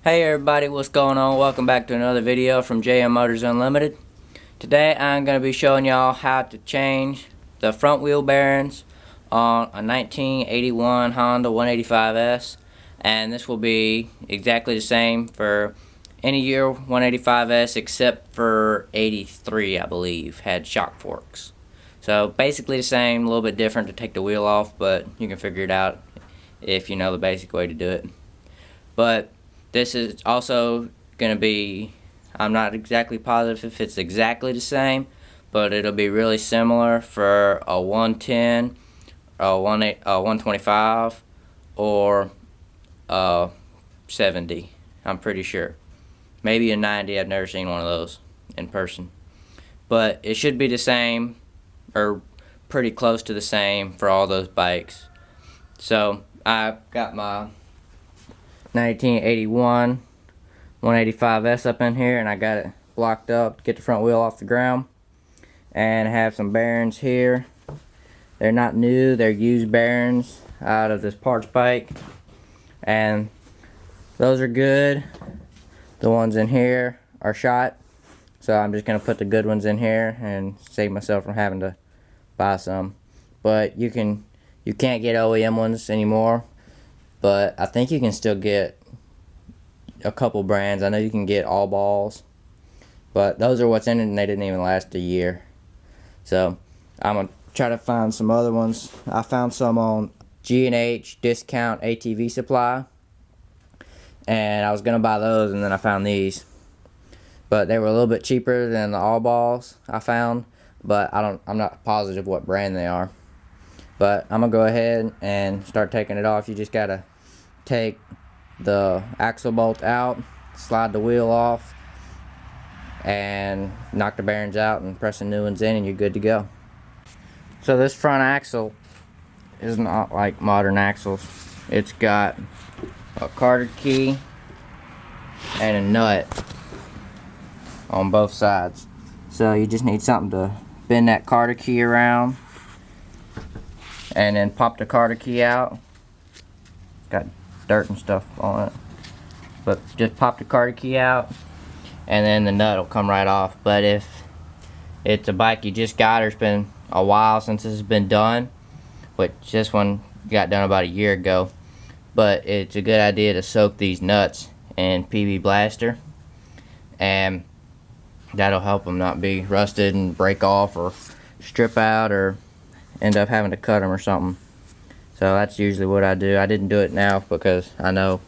Hey everybody, what's going on? Welcome back to another video from JM Motors Unlimited. Today I'm going to be showing y'all how to change the front wheel bearings on a 1981 Honda 185S, and this will be exactly the same for any year 185S except for 83, I believe, had shock forks. So basically the same, a little bit different to take the wheel off, but you can figure it out if you know the basic way to do it. But this is also going to be, I'm not exactly positive if it's exactly the same, but it'll be really similar for a 110, a 125, or a 70. I'm pretty sure. Maybe a 90. I've never seen one of those in person. But it should be the same, or pretty close to the same for all those bikes. So I've got my 1981 185S up in here, and I got it blocked up to get the front wheel off the ground, and have some bearings here. They're not new, they're used bearings out of this parts bike, and those are good. The ones in here are shot, so I'm just gonna put the good ones in here and save myself from having to buy some. But you can't get OEM ones anymore, but I think you can still get a couple brands. I know you can get all balls, but those are what's in it, and they didn't even last a year. So I'm gonna try to find some other ones. I found some on G&H Discount ATV Supply, and I was gonna buy those, and then I found these, but they were a little bit cheaper than the all balls I found, but I'm not positive what brand they are. But I'm gonna go ahead and start taking it off. You just gotta take the axle bolt out, slide the wheel off, and knock the bearings out and press the new ones in, and you're good to go. So this front axle is not like modern axles. It's got a Carter key and a nut on both sides. So you just need something to bend that Carter key around, and then pop the Carter key out. It's got dirt and stuff on it, but just pop the Carter key out, and then the nut will come right off. But if it's a bike you just got, or it's been a while since this has been done, which this one got done about a year ago, but it's a good idea to soak these nuts in PB Blaster, and that'll help them not be rusted and break off or strip out or end up having to cut them or something. So that's usually what I do. I didn't do it now because I know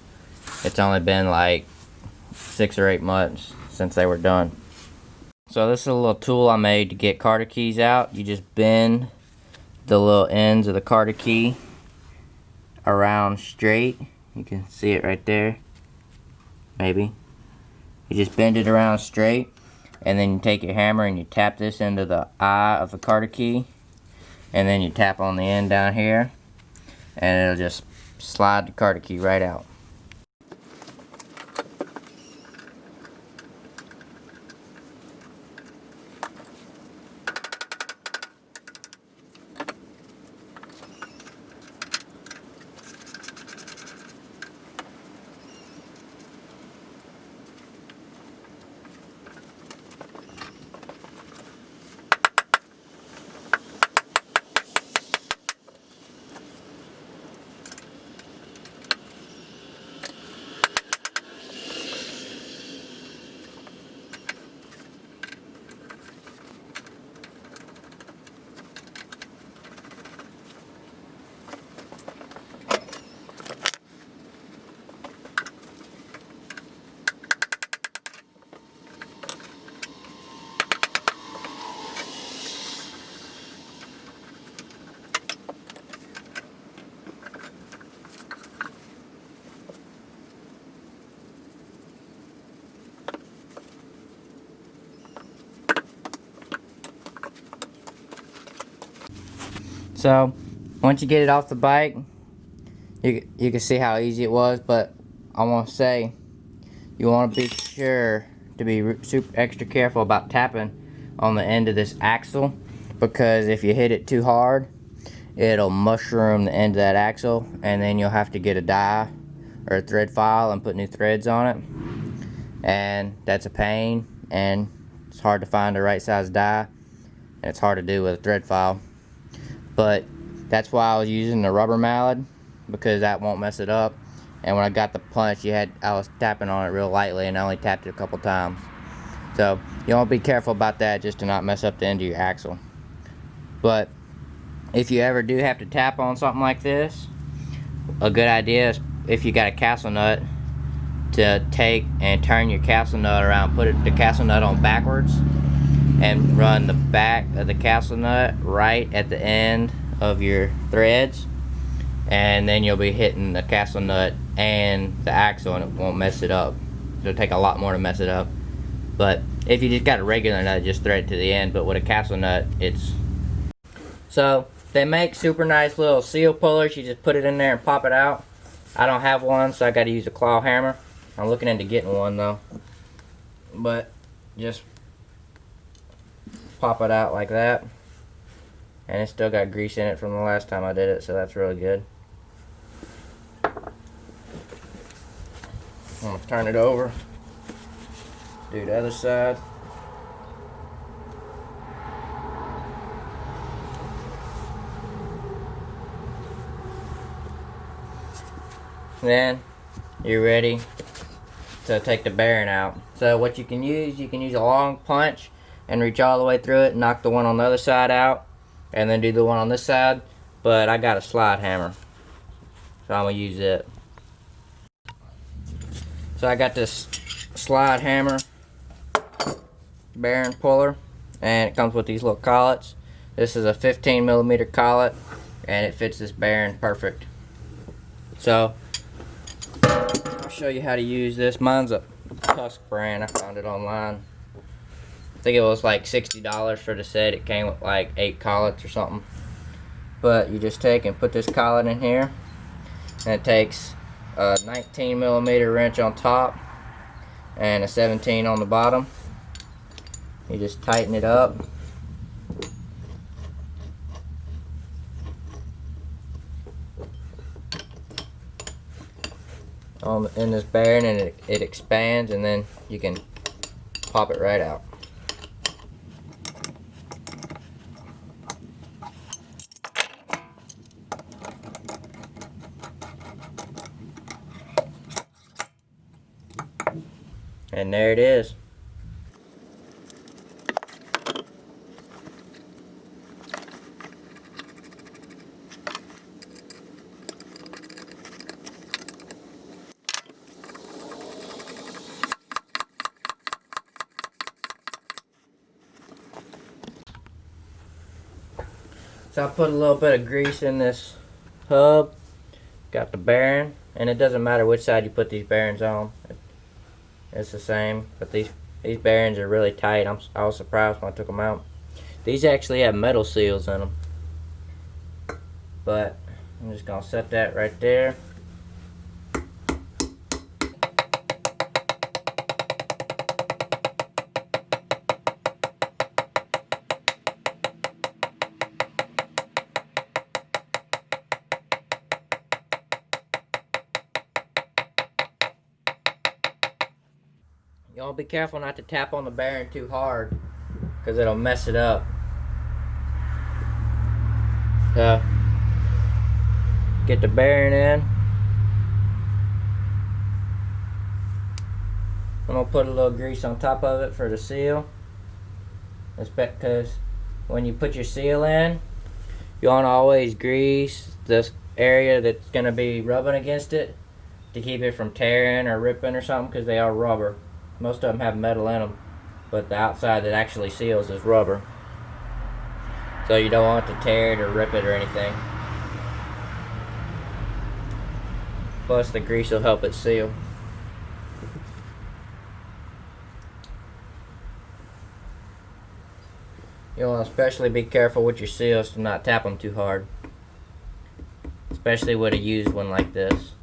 it's only been like 6 or 8 months since they were done. So this is a little tool I made to get Carter keys out. You just bend the little ends of the Carter key around straight. You can see it right there, maybe. You just bend it around straight, and then you take your hammer and you tap this into the eye of the Carter key, and then you tap on the end down here, and it'll just slide the Carter key right out. So once you get it off the bike, you can see how easy it was, but I want to say you want to be sure to be super extra careful about tapping on the end of this axle, because if you hit it too hard, it'll mushroom the end of that axle, and then you'll have to get a die or a thread file and put new threads on it, and that's a pain, and it's hard to find the right size die, and it's hard to do with a thread file. But that's why I was using the rubber mallet, because that won't mess it up. And when I got the punch, I was tapping on it real lightly, and I only tapped it a couple times. So you want to be careful about that, just to not mess up the end of your axle. But if you ever do have to tap on something like this, a good idea is, if you got a castle nut, to take and turn your castle nut around, put the castle nut on backwards, and run the back of the castle nut right at the end of your threads, and then you'll be hitting the castle nut and the axle, and it won't mess it up. It'll take a lot more to mess it up. But if you just got a regular nut, just thread it to the end. But with a castle nut, it's... So they make super nice little seal pullers. You just put it in there and pop it out. I don't have one, so I got to use a claw hammer. I'm looking into getting one though. But just pop it out like that, and it's still got grease in it from the last time I did it, so that's really good. I'm gonna turn it over, do the other side. Then you're ready to take the bearing out. So what you can use a long punch and reach all the way through it and knock the one on the other side out, and then do the one on this side. But I got a slide hammer, so I'm gonna use it. So I got this slide hammer bearing puller, and it comes with these little collets. This is a 15mm collet, and it fits this bearing perfect. So I'll show you how to use this. Mine's a Tusk brand. I found it online. I think it was like $60 for the set. It came with like 8 collets or something. But you just take and put this collet in here, and it takes a 19mm wrench on top and a 17 on the bottom. You just tighten it up. In this bearing, and it expands, and then you can pop it right out. And there it is. So I put a little bit of grease in this hub, got the bearing, and it doesn't matter which side you put these bearings on. It's the same, but these bearings are really tight. I was surprised when I took them out. These actually have metal seals in them. But I'm just gonna set that right there. Y'all be careful not to tap on the bearing too hard, because it'll mess it up. So, get the bearing in. I'm going to put a little grease on top of it for the seal. That's because when you put your seal in, you want to always grease this area that's going to be rubbing against it to keep it from tearing or ripping or something, because they are rubber. Most of them have metal in them, but the outside that actually seals is rubber. So you don't want to tear it or rip it or anything. Plus the grease will help it seal. You want to especially be careful with your seals to not tap them too hard, especially with a used one like this.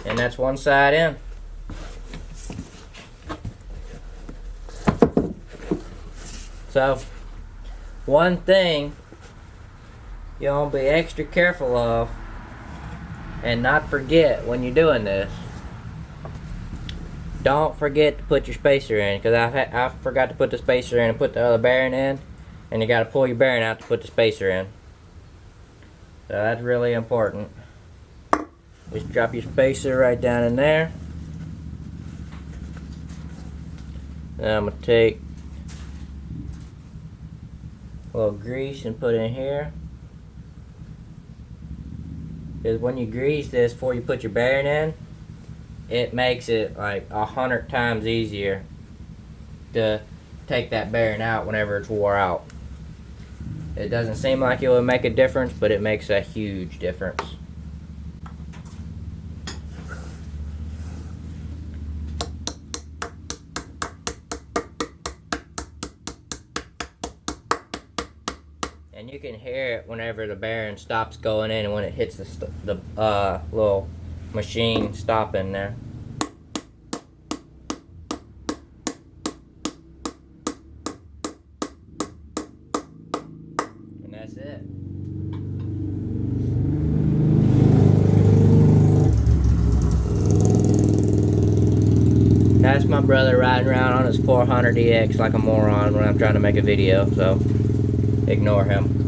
And that's one side in. So one thing you want to be extra careful of and not forget when you're doing this. Don't forget to put your spacer in, because I forgot to put the spacer in and put the other bearing in, and you got to pull your bearing out to put the spacer in. So that's really important. Just drop your spacer right down in there. Then I'm going to take a little grease and put it in here. Because when you grease this before you put your bearing in, it makes it like 100 times easier to take that bearing out whenever it's wore out. It doesn't seem like it would make a difference, but it makes a huge difference. And you can hear it whenever the bearing stops going in and when it hits the little machine stopping there. And that's it. That's my brother riding around on his 400EX like a moron when I'm trying to make a video, so ignore him.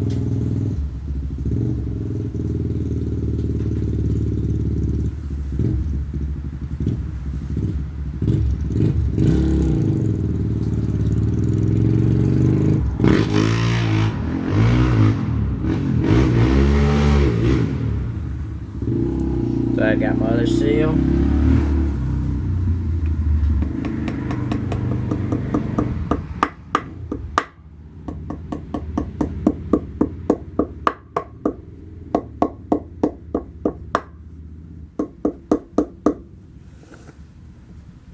So I got my other seal.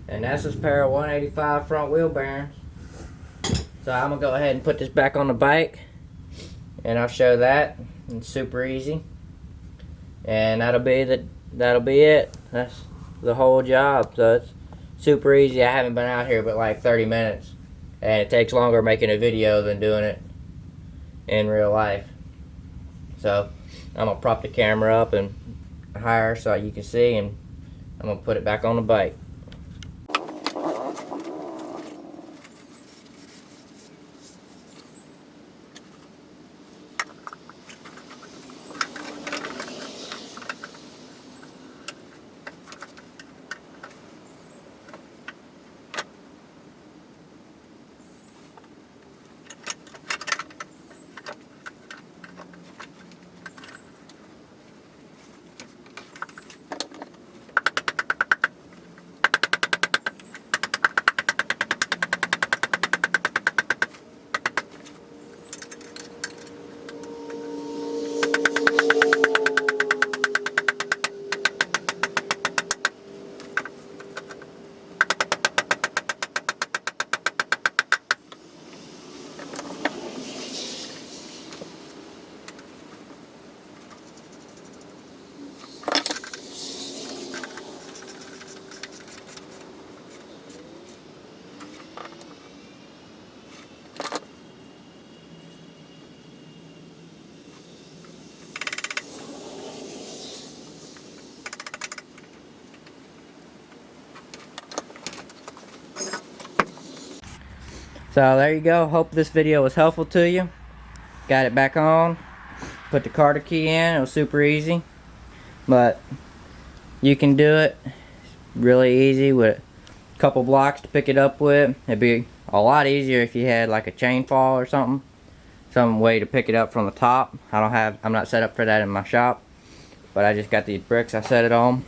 And that's this pair of 185 front wheel bearings. So I'm gonna go ahead and put this back on the bike, and I'll show that. It's super easy, and that'll be it. That's the whole job. So it's super easy. I haven't been out here but like 30 minutes, and it takes longer making a video than doing it in real life. So I'm gonna prop the camera up and higher so you can see, and I'm gonna put it back on the bike. So there you go. Hope this video was helpful to you. Got it back on. Put the Carter key in. It was super easy. But you can do it really easy with a couple blocks to pick it up with. It'd be a lot easier if you had like a chain fall or something. Some way to pick it up from the top. I'm not set up for that in my shop. But I just got these bricks I set it on.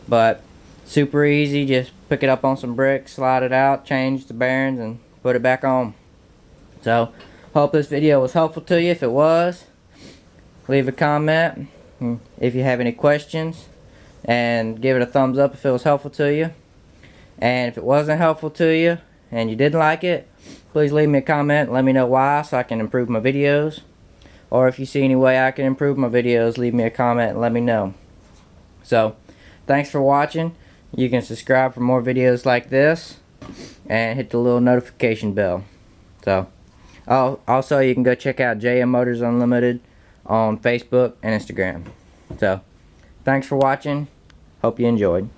But super easy, just pick it up on some bricks, slide it out, change the bearings, and put it back on. So, hope this video was helpful to you. If it was, leave a comment if you have any questions, and give it a thumbs up if it was helpful to you. And if it wasn't helpful to you, and you didn't like it, please leave me a comment and let me know why, so I can improve my videos. Or if you see any way I can improve my videos, leave me a comment and let me know. So, thanks for watching. You can subscribe for more videos like this and hit the little notification bell. So, Oh, also you can go check out JM Motors Unlimited on Facebook and Instagram. So, thanks for watching. Hope you enjoyed.